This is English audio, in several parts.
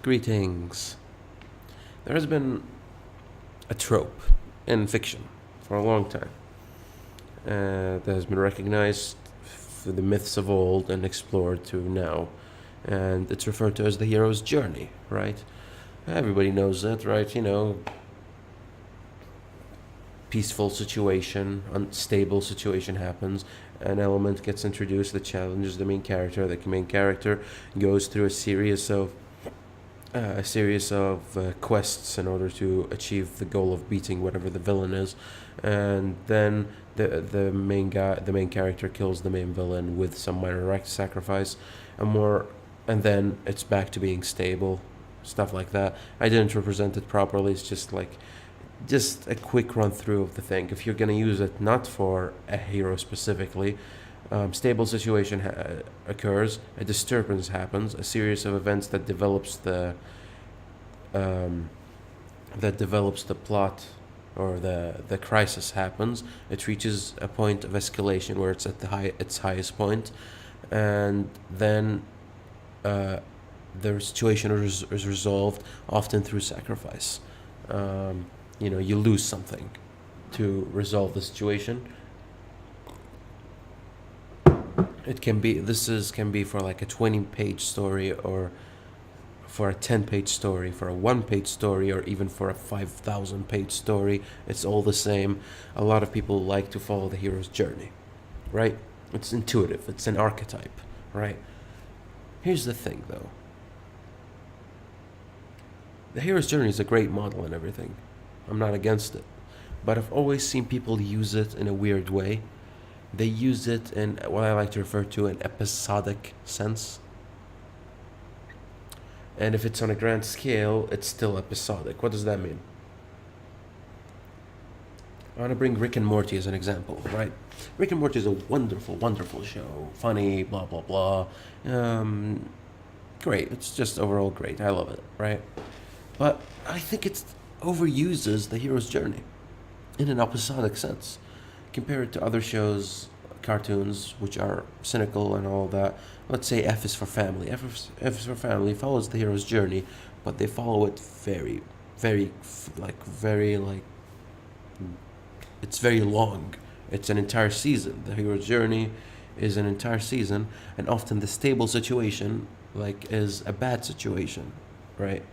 Greetings. There has been a trope in fiction for a long time that has been recognized through the myths of old and explored to now. And it's referred to as the hero's journey, right? Everybody knows it, right? Peaceful situation, unstable situation happens, an element gets introduced that challenges the main character. The main character goes through a series of quests in order to achieve the goal of beating whatever the villain is, and then the main character kills the main villain with some minor sacrifice, and then it's back to being stable, stuff like that. I didn't represent it properly. It's just a quick run through of the thing. If you're gonna use it not for a hero specifically, stable situation occurs, a disturbance happens, a series of events um, that develops the plot, or the crisis happens. It reaches a point of escalation where it's at its highest point, and then the situation is resolved, often through sacrifice. You lose something to resolve the situation. It can be for like a 20-page story, or for a 10-page story, for a 1-page story, or even for a 5,000-page story. It's all the same. A lot of people like to follow the hero's journey, right? It's intuitive. It's an archetype, right? Here's the thing, though. The hero's journey is a great model and everything. I'm not against it. But I've always seen people use it in a weird way. They use it in what I like to refer to an episodic sense. And if it's on a grand scale, it's still episodic. What does that mean? I want to bring Rick and Morty as an example, right? Rick and Morty is a wonderful, wonderful show. Funny, blah, blah, blah. Great. It's just overall great. I love it, right? But I think it overuses the hero's journey in an episodic sense. Compare it to other shows, cartoons, which are cynical and all that. Let's say F is for Family. F is for Family follows the hero's journey, but they follow it very, very, it's very long. It's an entire season. The hero's journey is an entire season, and often the stable situation, is a bad situation, right?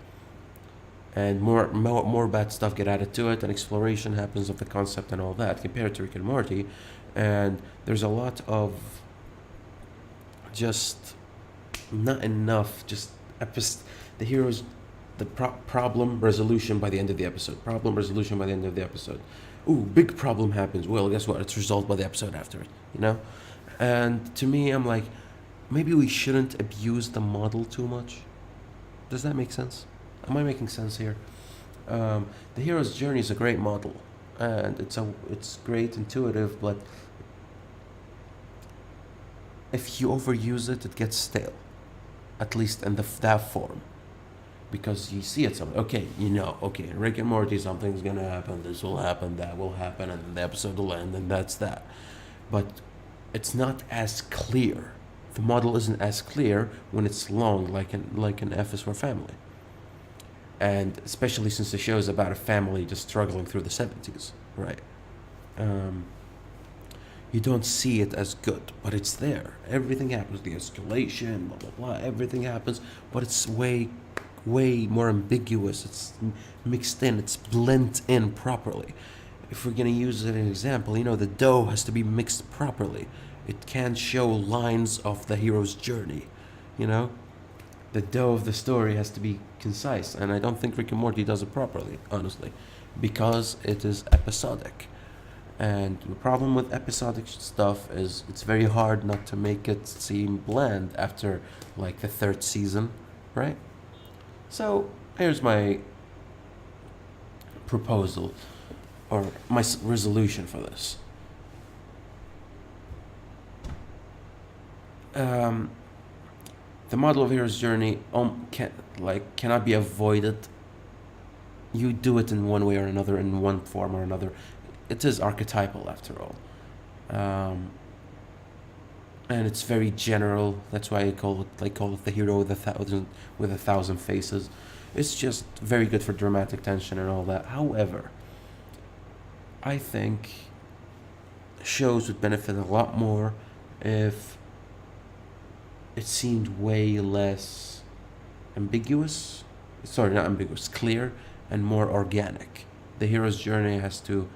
And more bad stuff get added to it, and exploration happens of the concept and all that, compared to Rick and Morty. And there's a lot of just not enough, the hero's problem resolution by the end of the episode. Problem resolution by the end of the episode. Ooh, big problem happens. Well, guess what? It's resolved by the episode after it. And to me, I'm like, maybe we shouldn't abuse the model too much. Does that make sense? Am I making sense here? The hero's journey is a great model, and it's great, intuitive, but if you overuse it, it gets stale, at least in that form, because you see it okay, Rick and Morty, something's gonna happen, this will happen, that will happen, and then the episode will end, and that's that. But it's not as clear. The model isn't as clear when it's long, like an F is for Family. And especially since the show is about a family just struggling through the 70s, right? You don't see it as good, but it's there. Everything happens, the escalation, blah, blah, blah, everything happens, but it's way, way more ambiguous. It's mixed in, it's blended in properly. If we're going to use it as an example, the dough has to be mixed properly. It can't show lines of the hero's journey, The dough of the story has to be concise, and I don't think Rick and Morty does it properly, honestly, because it is episodic. And the problem with episodic stuff is it's very hard not to make it seem bland after the third season, right? So here's my proposal, or my resolution for this. The model of hero's journey cannot be avoided. You do it in one way or another, in one form or another. It is archetypal, after all. and it's very general. That's why I call it the hero with a thousand faces. It's just very good for dramatic tension and all that. However, I think shows would benefit a lot more if it seemed way less ambiguous. Sorry, not ambiguous, clear and more organic. The hero's journey has to.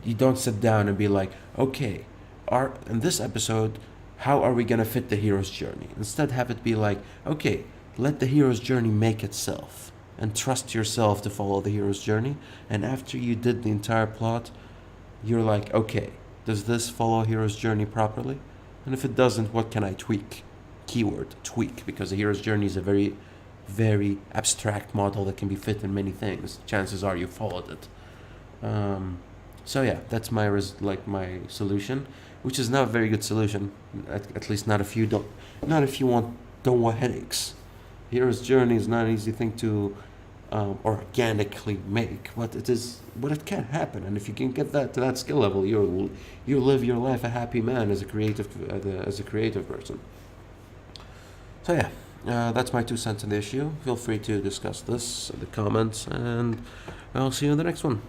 You don't sit down and be like, okay, in this episode, how are we gonna fit the hero's journey? Instead, have it be like, okay, let the hero's journey make itself, and trust yourself to follow the hero's journey. And after you did the entire plot, you're like, okay, does this follow hero's journey properly? And if it doesn't, what can I tweak? Keyword tweak, because the hero's journey is a very, very abstract model that can be fit in many things. Chances are you followed it. So yeah, that's my solution, which is not a very good solution. At least not if you don't want headaches. Hero's journey is not an easy thing to organically make, but it can happen. And if you can get that to that skill level, you live your life a happy man as a creative person. So yeah, that's my 2 cents on the issue. Feel free to discuss this in the comments, and I'll see you in the next one.